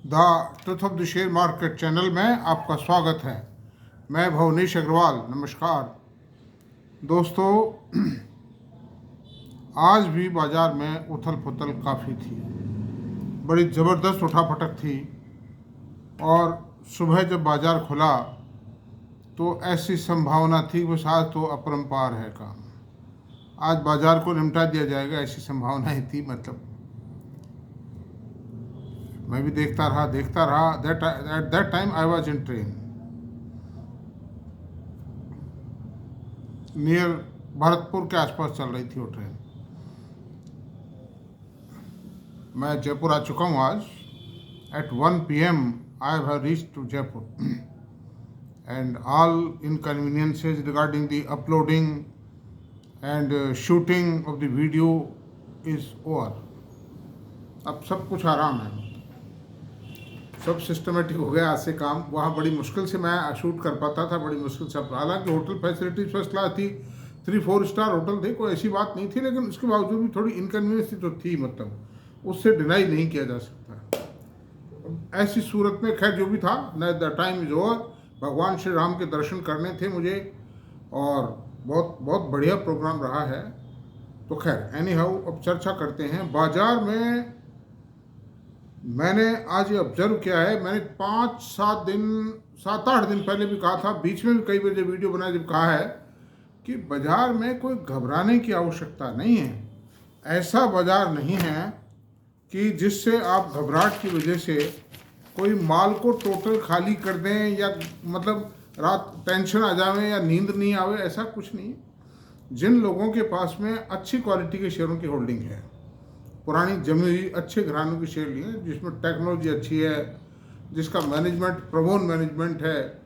The truth of the share market channel में आपका स्वागत है। मैं भवनीश अग्रवाल। नमस्कार दोस्तों, आज भी बाज़ार में उथल पुथल काफ़ी थी, बड़ी ज़बरदस्त उठापटक थी। और सुबह जब बाज़ार खुला तो ऐसी संभावना थी कि शायद तो अपरंपार है काम, आज बाज़ार को निपटा दिया जाएगा, ऐसी संभावनाएं थी। मतलब मैं भी देखता रहा। At that time I was in train near Bharatpur के आसपास चल रही थी वो ट्रेन। मैं जयपुर आ चुका हूँ आज। At 1 PM I have reach to Jaipur and all inconveniences regarding the uploading and shooting of the video is over. अब सब कुछ आराम है, सब सिस्टमेटिक हो गया आज से काम। वहाँ बड़ी मुश्किल से मैं शूट कर पाता था, बड़ी मुश्किल से। हालांकि होटल फैसिलिटीज फर्स्ट क्लास थी, 3-4 स्टार होटल थे, कोई ऐसी बात नहीं थी, लेकिन उसके बावजूद भी थोड़ी इनकन्वीनियंस तो थी। मतलब उससे डिनाई नहीं किया जा सकता। ऐसी सूरत में खैर जो भी था, न द टाइम इज ओवर। भगवान श्री राम के दर्शन करने थे मुझे और बहुत बहुत बढ़िया प्रोग्राम रहा है। तो खैर एनी हाउ, अब चर्चा करते हैं बाजार में। मैंने आज ये ऑब्जर्व किया है, मैंने 5-7 दिन 7-8 दिन पहले भी कहा था, बीच में भी कई बार वीडियो बनाया जब कहा है कि बाजार में कोई घबराने की आवश्यकता नहीं है। ऐसा बाजार नहीं है कि जिससे आप घबराहट की वजह से कोई माल को टोटल खाली कर दें, या मतलब रात टेंशन आ जावे या नींद नहीं आवे, ऐसा कुछ नहीं। जिन लोगों के पास में अच्छी क्वालिटी के शेयरों की होल्डिंग है, पुरानी जमी हुई अच्छे घरानों की शेयर लिए, जिसमें टेक्नोलॉजी अच्छी है, जिसका मैनेजमेंट प्रबोन मैनेजमेंट है,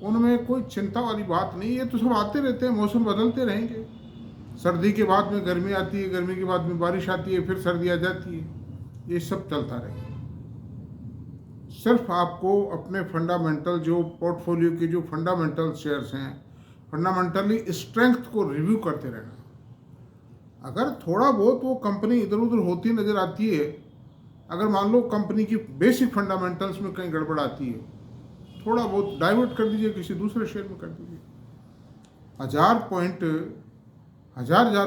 उनमें कोई चिंता वाली बात नहीं है। तो सब आते रहते हैं, मौसम बदलते रहेंगे। सर्दी के बाद में गर्मी आती है, गर्मी के बाद में बारिश आती है, फिर सर्दी आ जाती है, ये सब चलता रहेगा। सिर्फ आपको अपने फंडामेंटल जो पोर्टफोलियो के जो फंडामेंटल शेयर्स हैं, फंडामेंटली स्ट्रेंथ को रिव्यू करते रहना। अगर थोड़ा बहुत वो कंपनी इधर उधर होती नज़र आती है, अगर मान लो कंपनी की बेसिक फंडामेंटल्स में कहीं गड़बड़ आती है, थोड़ा बहुत डाइवर्ट कर दीजिए, किसी दूसरे शेयर में कर दीजिए। 1000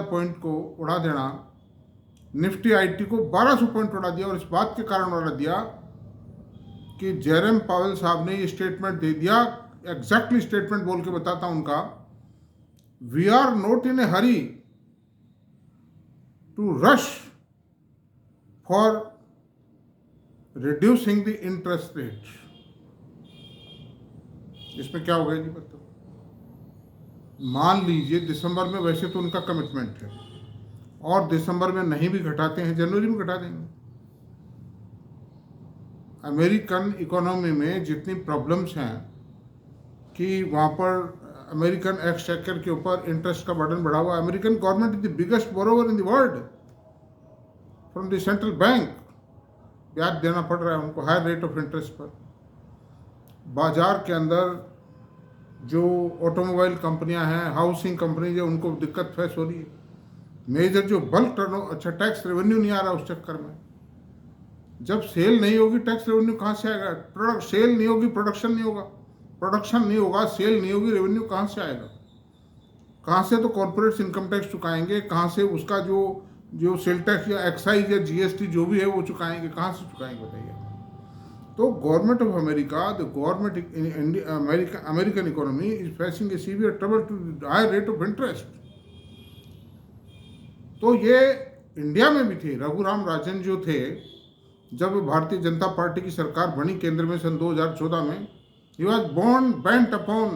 पॉइंट को उड़ा देना, निफ्टी आईटी को 1200 पॉइंट उड़ा दिया। और इस बात के कारण उड़ा दिया कि जेरेम पावेल साहब ने ये स्टेटमेंट दे दिया, एग्जैक्टली स्टेटमेंट बोल के बताता हूं उनका, we are not in a hurry to rush for reducing the interest rate। इसमें क्या हो गया जी बताओ। मान लीजिए दिसंबर में, वैसे तो उनका कमिटमेंट है, और दिसंबर में नहीं भी घटाते हैं, जनवरी में घटा देंगे। अमेरिकन इकोनॉमी में जितनी प्रॉब्लम्स हैं कि वहाँ पर अमेरिकन एक्सचेकर के ऊपर इंटरेस्ट का बर्डन बढ़ा हुआ। American government is the biggest borrower in the world from the central bank. ब्याज देना पड़ रहा है उनको, हाई रेट ऑफ इंटरेस्ट पर। बाजार के अंदर जो ऑटोमोबाइल कंपनियां हैं, हाउसिंग कंपनी जो, उनको दिक्कत फेस हो रही है। मेजर जो बल्क अच्छा टैक्स रेवेन्यू नहीं आ रहा उस चक्कर में। जब सेल नहीं होगी, टैक्स रेवेन्यू कहाँ से आएगा? प्रोडक्ट सेल नहीं होगी, प्रोडक्शन नहीं होगा, प्रोडक्शन नहीं होगा, सेल नहीं होगी, रेवेन्यू कहाँ से आएगा? कहाँ से तो कॉर्पोरेट्स इनकम टैक्स चुकाएंगे, कहाँ से उसका जो सेल टैक्स या एक्साइज या जीएसटी जो भी है वो चुकाएंगे, कहाँ से चुकाएंगे बताइए। तो government of America, the government American economy is facing a severe trouble to high rate of interest. तो ये इंडिया में भी थे। रघुराम राजन जो थे, जब भारतीय जनता पार्टी की सरकार बनी केंद्र में सन 2014 में, he was bent upon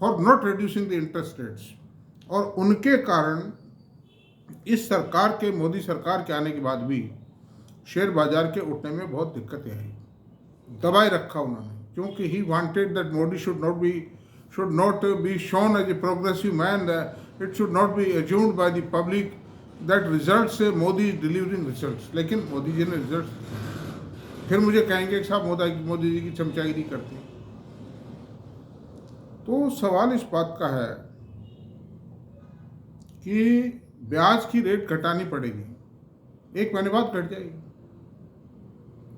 for not reducing the interest rates। और उनके कारण इस सरकार के, मोदी सरकार के आने के बाद भी शेयर बाजार के उठने में बहुत दिक्कतें आई। दबाए रखा उन्होंने, क्योंकि he wanted that Modi should not be shown as a progressive man, it should not be assumed by the public that results Modi delivering results. लेकिन मोदी जी ने रिजल्ट, फिर मुझे कहेंगे कि साहब मोदी जी की चमचागिरी करते हैं। तो सवाल इस बात का है कि ब्याज की रेट घटानी पड़ेगी, 1 महीने बाद घट जाएगी।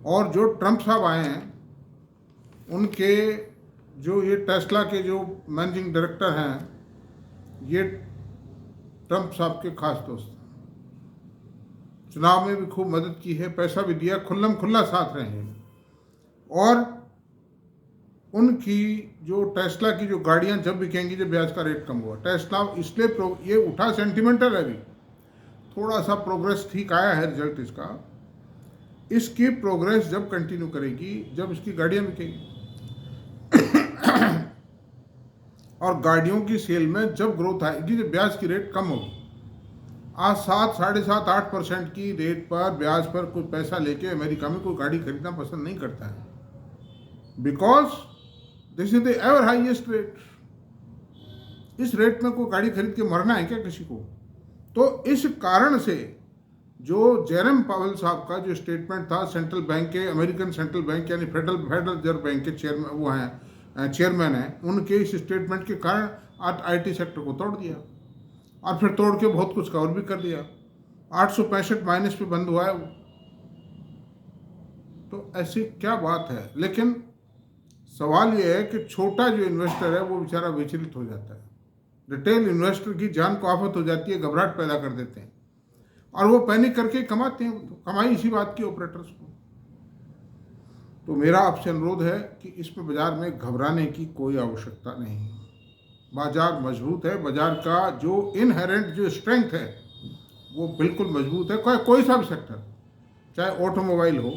और जो ट्रंप साहब आए हैं, उनके जो ये टेस्ला के जो मैनेजिंग डायरेक्टर हैं, ये ट्रंप साहब के खास दोस्त हैं। चुनाव में भी खूब मदद की है, पैसा भी दिया, खुल्लम खुल्ला साथ रहे हैं। और उनकी जो टेस्ला की जो गाड़ियां जब बिकेंगी जब ब्याज का रेट कम हुआ, टेस्ला इसलिए ये उठा, सेंटिमेंटल है, अभी थोड़ा सा प्रोग्रेस ठीक आया है रिजल्ट इसका। इसकी प्रोग्रेस जब कंटिन्यू करेगी, जब इसकी गाड़ियां बिकेंगी और गाड़ियों की सेल में जब ग्रोथ आएगी, जब ब्याज की रेट कम होगी। आज 7, 7.5, 8% की रेट पर ब्याज पर कोई पैसा लेके अमेरिका में कोई गाड़ी खरीदना पसंद नहीं करता है, because this is the ever highest rate. इस रेट में कोई गाड़ी खरीद के मरना है क्या किसी को? तो इस कारण से जो जेरम पावेल साहब का जो स्टेटमेंट था, सेंट्रल बैंक के, अमेरिकन सेंट्रल बैंक यानी फेडरल रिजर्व बैंक के चेयरमैन, वो हैं चेयरमैन हैं, उनके इस स्टेटमेंट के कारण आज आईटी सेक्टर को तोड़ दिया और फिर तोड़ के बहुत कुछ कवर भी कर दिया। 865 माइनस पे बंद हुआ है वो। तो ऐसी क्या बात है? लेकिन सवाल ये है कि छोटा जो इन्वेस्टर है वो बेचारा विचलित हो जाता है। रिटेल इन्वेस्टर की जान को आफत हो जाती है, घबराहट पैदा कर देते हैं और वो पैनिक करके कमाते हैं। तो कमाई इसी बात की ऑपरेटर्स को। तो मेरा आपसे अनुरोध है कि इसमें बाजार में घबराने की कोई आवश्यकता नहीं है। बाजार मजबूत है, बाजार का जो इनहेरेंट जो स्ट्रेंथ है वो बिल्कुल मजबूत है। कोई सा भी सेक्टर, चाहे ऑटोमोबाइल हो,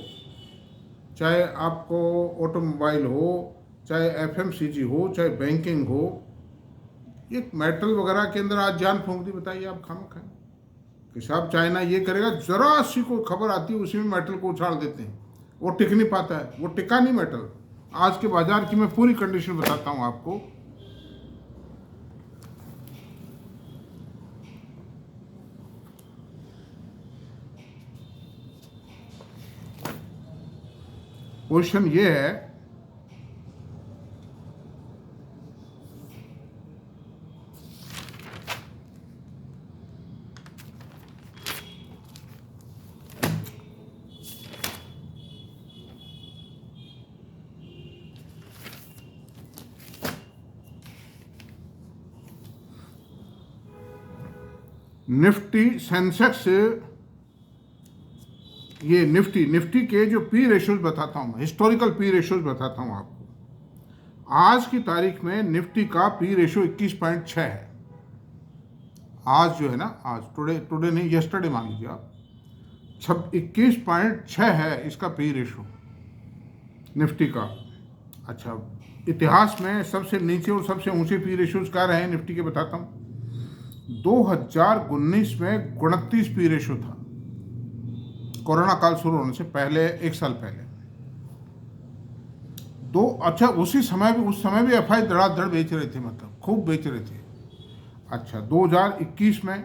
चाहे आपको ऑटोमोबाइल हो, चाहे एफएमसीजी हो, चाहे बैंकिंग हो, ये मेटल वगैरह के अंदर आज जान फूंक दी, बताइए आप खाम खाएं कि साहब चाइना ये करेगा, जरा सी को खबर आती है उसी में मेटल को उछाल देते हैं, वो टिक नहीं पाता है, वो टिका नहीं मेटल। आज के बाजार की मैं पूरी कंडीशन बताता हूं आपको। क्वेश्चन ये है, निफ्टी सेंसेक्स, ये निफ्टी के जो पी रेशियोज बताता हूं, हिस्टोरिकल पी रेशियोज बताता हूं आपको। आज की तारीख में निफ्टी का पी रेशियो 21.6 है। आज जो है ना, आज टुडे नहीं, यस्टरडे मान लीजिए आप, 21.6 है इसका पी रेशियो निफ्टी का। अच्छा, इतिहास में सबसे नीचे और सबसे ऊंचे पी रेशियोज क्या रहे हैं निफ्टी के, बताता हूं। 2019 में 29 पी रेशियो था, कोरोना काल शुरू होने से पहले, 1 साल पहले। अच्छा, उस समय भी एफआई धड़ाधड़ बेच रहे थे, मतलब खूब बेच रहे थे। अच्छा, 2021 में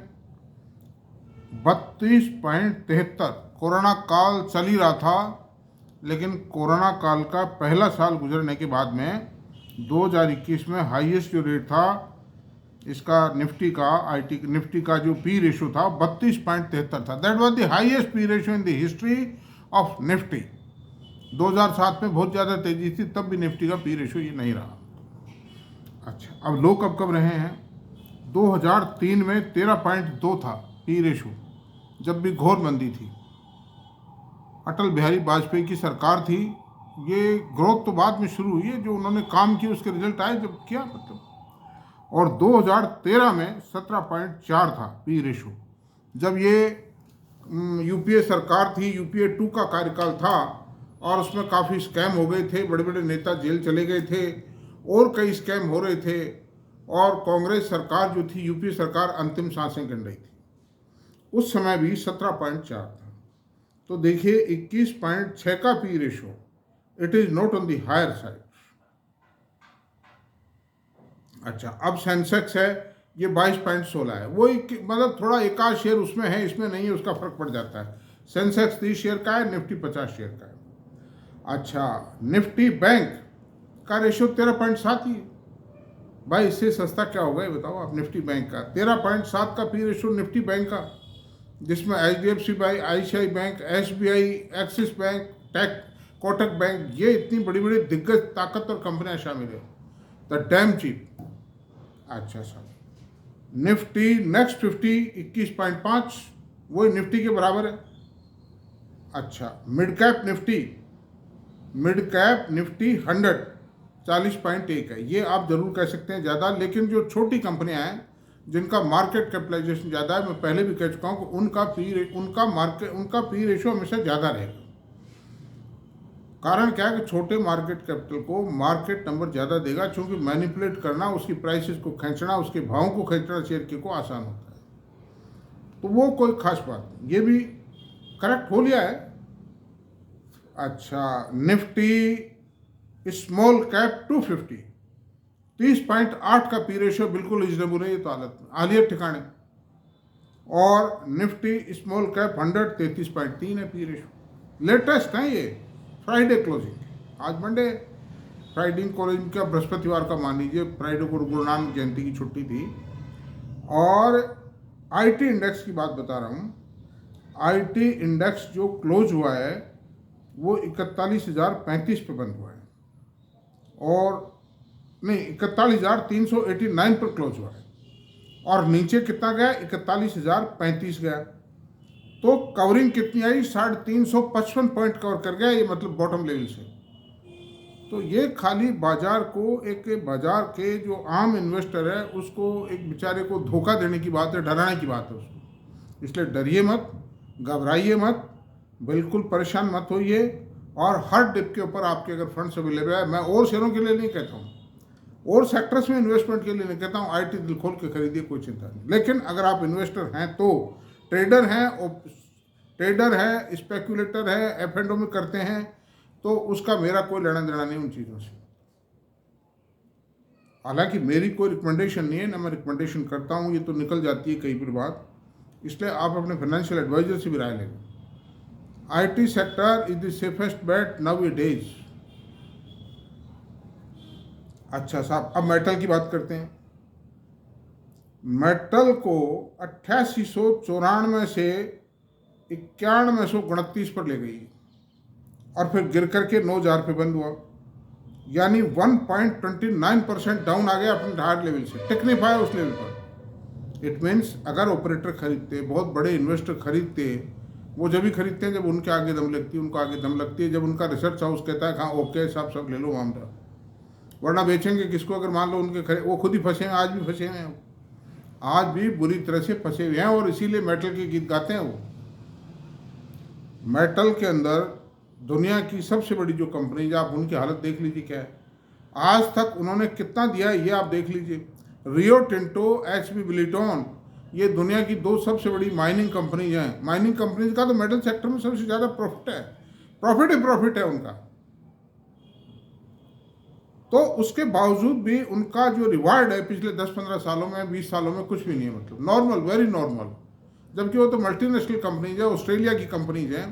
32.73, कोरोना काल चल ही रहा था, लेकिन कोरोना काल का पहला साल गुजरने के बाद में 2021 में हाईएस्ट जो रेट था इसका निफ्टी का जो पी रेशियो था 32.73 था। That was the highest P ratio in the history of Nifty. 2007 में बहुत ज़्यादा तेजी थी, तब भी निफ्टी का पी रेशियो ये नहीं रहा। अच्छा, अब लो कब रहे हैं? 2003 में 13.2 था पी रेशियो, जब भी घोर मंदी थी, अटल बिहारी वाजपेयी की सरकार थी। ये ग्रोथ तो बाद में शुरू हुई है, जो उन्होंने काम किया उसके रिजल्ट आए जब किया, मतलब। और 2013 में 17.4 था पी रेशियो, जब ये यूपीए सरकार थी, यूपीए 2 का कार्यकाल था, और उसमें काफ़ी स्कैम हो गए थे, बड़े बड़े नेता जेल चले गए थे और कई स्कैम हो रहे थे, और कांग्रेस सरकार जो थी, यूपीए सरकार, अंतिम सांसें गिन रही थी। उस समय भी 17.4 था। तो देखिए 21.6 का P ratio, it is not on the higher side. अच्छा, अब सेंसेक्स है ये 22.16 है, वो मतलब थोड़ा एक आध शेयर उसमें है, इसमें नहीं है, उसका फर्क पड़ जाता है। सेंसेक्स 30 शेयर का है, निफ्टी 50 शेयर का है। अच्छा, निफ्टी बैंक का रेशियो 13.7 ही है, भाई इससे सस्ता क्या होगा ये बताओ आप। निफ्टी बैंक का 13.7 का पी रेशो निफ्टी बैंक का, जिसमें HDFC bank, ICICI bank, SBI, Axis bank, tech, Kotak bank, ये इतनी बड़ी बड़ी दिग्गज ताकतवर कंपनियां शामिल है। The damn cheap. अच्छा सर, निफ्टी नेक्स्ट 50 21.5, वही निफ्टी के बराबर है। अच्छा, मिड कैप निफ्टी 100 40.1 है। ये आप जरूर कह सकते हैं ज़्यादा, लेकिन जो छोटी कंपनियां हैं जिनका मार्केट कैपिटलाइजेशन ज़्यादा है, मैं पहले भी कह चुका हूँ कि उनका पी रेशो हमेशा ज़्यादा रहेगा। कारण क्या है कि छोटे मार्केट कैपिटल को मार्केट नंबर ज़्यादा देगा, क्योंकि मैनिपुलेट करना, उसकी प्राइसेस को खींचना, उसके भावों को खींचना शेयर के को आसान होता है। तो वो कोई खास बात नहीं, ये भी करेक्ट हो लिया है। अच्छा, निफ्टी स्मॉल कैप 250 30.8 का पी रेशियो बिल्कुल रिजनेबल है, ये तो हालिया ठिकाने। और निफ्टी स्मॉल कैप 100 33.3 है पी रेशियो। लेटेस्ट है ये, फ्राइडे क्लोजिंग, आज मंडे, फ्राइडे क्लोजिंग का बृहस्पतिवार का मान लीजिए, फ्राइडे को गुरु नानक जयंती की छुट्टी थी। और IT इंडेक्स की बात बता रहा हूँ। IT इंडेक्स जो क्लोज हुआ है वो 41,035 पे बंद हुआ है, और नहीं 41,389 पर क्लोज हुआ है, और नीचे कितना गया, 41,035 गया। तो कवरिंग कितनी आई, 355 पॉइंट कवर कर गया, ये मतलब बॉटम लेवल से। तो ये खाली बाजार को, एक बाजार के जो आम इन्वेस्टर है उसको, एक बेचारे को धोखा देने की बात है, डराने की बात है उसको। इसलिए डरिए मत, घबराइए मत, बिल्कुल परेशान मत होइए। और हर डिप के ऊपर आपके अगर फंड्स अवेलेबल है, मैं और शेयरों के लिए नहीं कहता हूँ, और सेक्टर्स में इन्वेस्टमेंट के लिए नहीं कहता हूँ, IT दिल खोल के खरीदिए, कोई चिंता नहीं। लेकिन अगर आप इन्वेस्टर हैं, तो ट्रेडर है, स्पेकुलेटर है, F&O में करते हैं, तो उसका मेरा कोई लेना देना नहीं उन चीज़ों से। हालांकि मेरी कोई रिकमेंडेशन नहीं है, ना मैं रिकमेंडेशन करता हूँ, ये तो निकल जाती है कई बार बात। इसलिए आप अपने फाइनेंशियल एडवाइजर से भी राय लेंगे। IT sector is the safest bet nowadays. अच्छा साहब, अब मेटल की बात करते हैं। मेटल को 8894 से 9129 पर ले गई, और फिर गिर करके 9,000 पे बंद हुआ, यानी 1.29% डाउन आ गया अपने टारगेट लेवल से, टिक नहीं पाया उस लेवल पर। इट मीन्स अगर ऑपरेटर खरीदते, बहुत बड़े इन्वेस्टर खरीदते, वो जब भी खरीदते हैं जब उनके आगे दम लगती है, उनको आगे दम लगती है, जब उनका रिसर्च हाउस कहता है हाँ ओके साहब सब ले लो मामला, वरना बेचेंगे किसको। अगर मान लो उनके वो खुद ही फंसे हैं, आज भी फंसे हुए हैं, आज भी बुरी तरह से फंसे हुए हैं, और इसीलिए मेटल के गीत गाते हैं वो। मेटल के अंदर दुनिया की सबसे बड़ी जो कंपनी, आप उनकी हालत देख लीजिए क्या है। आज तक उन्होंने कितना दिया है ये आप देख लीजिए। रियो टिंटो, HB बिलिटॉन, ये दुनिया की 2 सबसे बड़ी माइनिंग कंपनीज हैं। माइनिंग कंपनीज का तो मेटल सेक्टर में सबसे ज़्यादा प्रॉफिट है उनका। तो उसके बावजूद भी उनका जो रिवार्ड है पिछले 10-15 सालों में, 20 सालों में, कुछ भी नहीं है, मतलब नॉर्मल, वेरी नॉर्मल। जबकि वो तो मल्टीनेशनल कंपनीज है, ऑस्ट्रेलिया की कंपनीज हैं।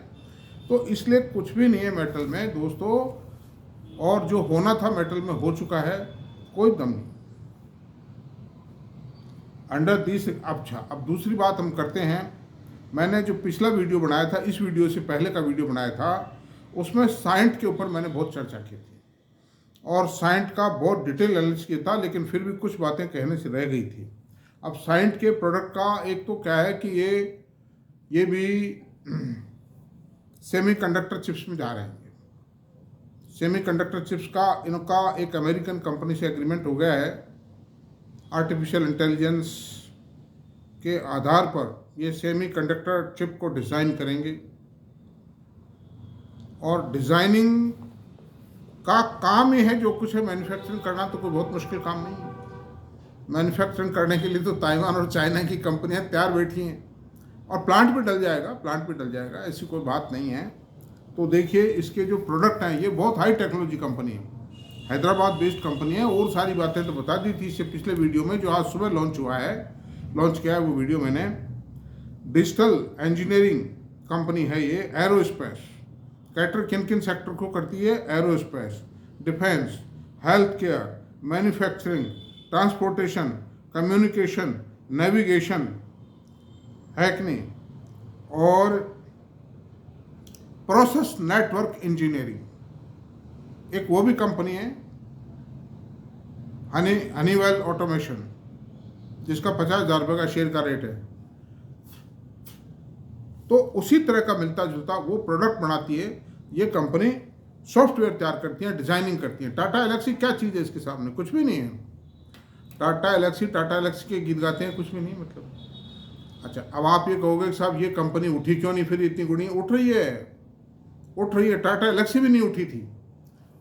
तो इसलिए कुछ भी नहीं है मेटल में दोस्तों, और जो होना था मेटल में हो चुका है, कोई दम नहीं अंडर दिस। अच्छा, अब दूसरी बात हम करते हैं। मैंने जो पिछला वीडियो बनाया था, इस वीडियो से पहले का वीडियो बनाया था, उसमें साइंट के ऊपर मैंने बहुत चर्चा की थी, और साइंट का बहुत डिटेल एनालिसिस किया था, लेकिन फिर भी कुछ बातें कहने से रह गई थी। अब साइंट के प्रोडक्ट का एक तो क्या है कि ये भी सेमीकंडक्टर चिप्स में जा रहे हैं। सेमीकंडक्टर चिप्स का इनका एक अमेरिकन कंपनी से एग्रीमेंट हो गया है। आर्टिफिशियल इंटेलिजेंस के आधार पर ये सेमीकंडक्टर चिप को डिज़ाइन करेंगे, और डिज़ाइनिंग का काम ये है, जो कुछ है मैन्युफैक्चरिंग करना तो कोई बहुत मुश्किल काम नहीं है। मैन्युफैक्चरिंग करने के लिए तो ताइवान और चाइना की कंपनियां तैयार बैठी हैं, और प्लांट भी डल जाएगा, ऐसी कोई बात नहीं है। तो देखिए इसके जो प्रोडक्ट हैं, ये बहुत हाई टेक्नोलॉजी कंपनी है, हैदराबाद बेस्ड कंपनी है। और सारी बातें तो बता दी थी इससे पिछले वीडियो में, जो आज सुबह लॉन्च किया है वो वीडियो मैंने। डिजिटल इंजीनियरिंग कंपनी है ये, एरोस्पेस। कैटर किन किन सेक्टर को करती है? Aerospace, defence, health care, manufacturing, transportation, communication, navigation, है कि नहीं, और प्रोसेस नेटवर्क इंजीनियरिंग, एक वो भी कंपनी है हनीवेल ऑटोमेशन, जिसका 50,000 रुपये का शेयर का रेट है। तो उसी तरह का मिलता जुलता वो प्रोडक्ट बनाती है ये कंपनी, सॉफ्टवेयर तैयार करती है, डिजाइनिंग करती है। टाटा एलेक्सी क्या चीज़ है इसके सामने? कुछ भी नहीं है। टाटा एलेक्सी के गीत गाते हैं, कुछ भी नहीं मतलब। अच्छा, अब आप ये कहोगे कि साहब ये कंपनी उठी क्यों नहीं, फिर इतनी गुड़ी उठ रही है। टाटा एलेक्सी भी नहीं उठी थी।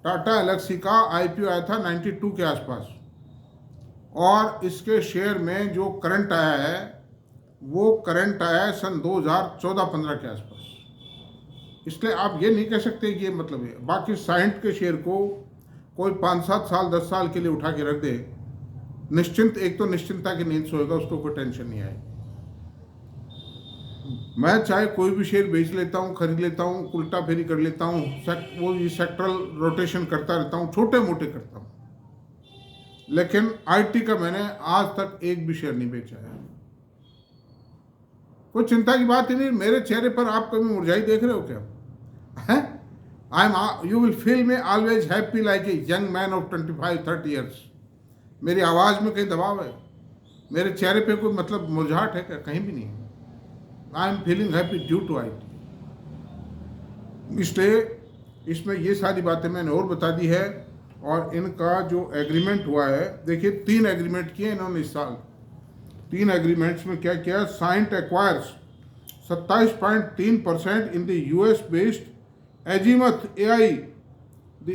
टाटा एलेक्सी का आईपीओ आया था 92 के आसपास, और इसके शेयर में जो करंट आया है वो करंट आया है सन 2014-15 के आसपास। इसलिए आप ये नहीं कह सकते कि ये मतलब है। बाकी साइंट के शेयर को कोई 5-7 साल 10 साल के लिए उठा के रख दे, निश्चिंत, एक तो निश्चिंतता की नींद सोएगा, उसको कोई टेंशन नहीं आएगी। मैं चाहे कोई भी शेयर बेच लेता हूँ, खरीद लेता हूँ, उल्टा फेरी कर लेता हूँ, वो ये सेक्टरल रोटेशन करता रहता हूँ, छोटे मोटे करता हूँ, लेकिन आईटी का मैंने आज तक एक भी शेयर नहीं बेचा है। कोई चिंता की बात ही नहीं। मेरे चेहरे पर आप कभी मुरझाई देख रहे हो क्या? हैं? You will feel me always happy like a young man of 25-30 years. मेरी आवाज़ में कहीं दबाव है? मेरे चेहरे पे कोई मतलब मुरझाहट है क्या? कहीं भी नहीं है। I am feeling happy due to IT। इसलिए इसमें ये सारी बातें मैंने और बता दी है। और इनका जो एग्रीमेंट हुआ है, देखिए 3 एग्रीमेंट किए इन्होंने इस साल। 3 एग्रीमेंट्स में क्या किया? Cyient acquires 27.3% in the US based Azimuth AI। The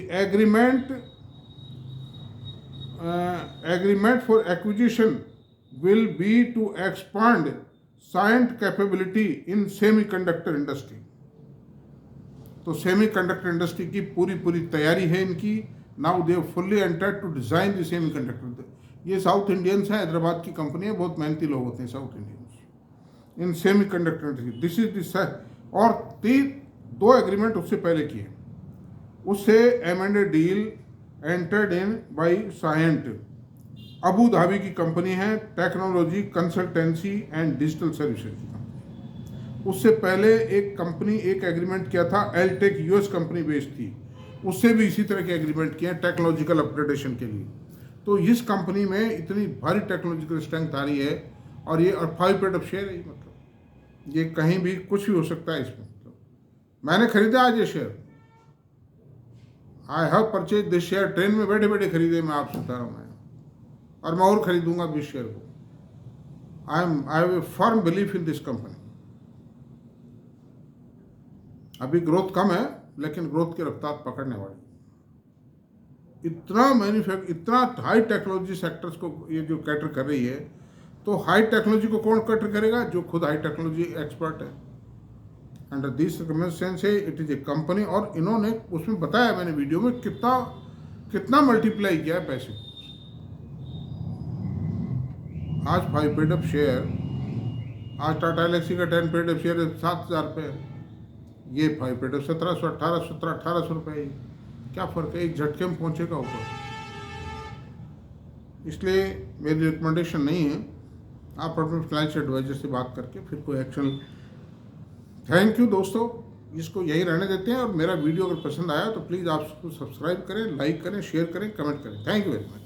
agreement for acquisition will be to expand Cyient capability in semiconductor industry। तो सेमीकंडक्टर इंडस्ट्री की पूरी तैयारी है इनकी। Now they fully entered to design the semiconductor. ये south Indians हैं, हैदराबाद की company है, बहुत मेहनती लोग होते हैं South Indians in semiconductor industry. This is this. और 2 एग्रीमेंट उससे पहले किए। उससे M&A deal entered in by Cyient, Abu Dhabi की कंपनी है, technology consultancy and digital services की कंपनी। उससे पहले एक एग्रीमेंट किया था, एलटेक US कंपनी बेस्ड थी, उससे भी इसी तरह के एग्रीमेंट किए टेक्नोलॉजिकल अपग्रेडेशन के लिए। तो इस कंपनी में इतनी भारी टेक्नोलॉजिकल स्ट्रेंथ आ रही है, और ये 5% शेयर है, मतलब ये कहीं भी कुछ भी हो सकता है इसमें। मतलब मैंने खरीदा आज ये share, I have purchase this share, train में बैठे बैठे खरीदे, मैं आपसे बता रहा हूँ, और मैं और खरीदूंगा भी शेयर को। I have a firm belief in this company. अभी ग्रोथ कम है, लेकिन ग्रोथ की रफ्तार पकड़ने वाली। इतना हाई टेक्नोलॉजी सेक्टर्स को ये जो कैटर कर रही है, तो हाई टेक्नोलॉजी को कौन कैटर करेगा? जो खुद हाई टेक्नोलॉजी एक्सपर्ट है। Under this circumstance it is a company. और इन्होंने उसमें बताया, मैंने वीडियो में, कितना मल्टीप्लाई किया है पैसे। आज 5 पेड अप शेयर, आज टाटा एलेक्सी का 10 पेड अप शेयर 7,000 रुपये, ये 5 पेड अप 1700, 1800 रुपये। क्या फ़र्क है? एक झटके में पहुँचेगा ऊपर। इसलिए मेरी रिकमेंडेशन नहीं है, आप अपने फाइनेंशियल एडवाइजर से बात करके फिर कोई एक्शन। थैंक यू दोस्तों, इसको यही रहने देते हैं। और मेरा वीडियो अगर पसंद आया तो प्लीज़ आप उसको सब्सक्राइब करें, लाइक करें, शेयर करें, कमेंट करें। Thank you very much.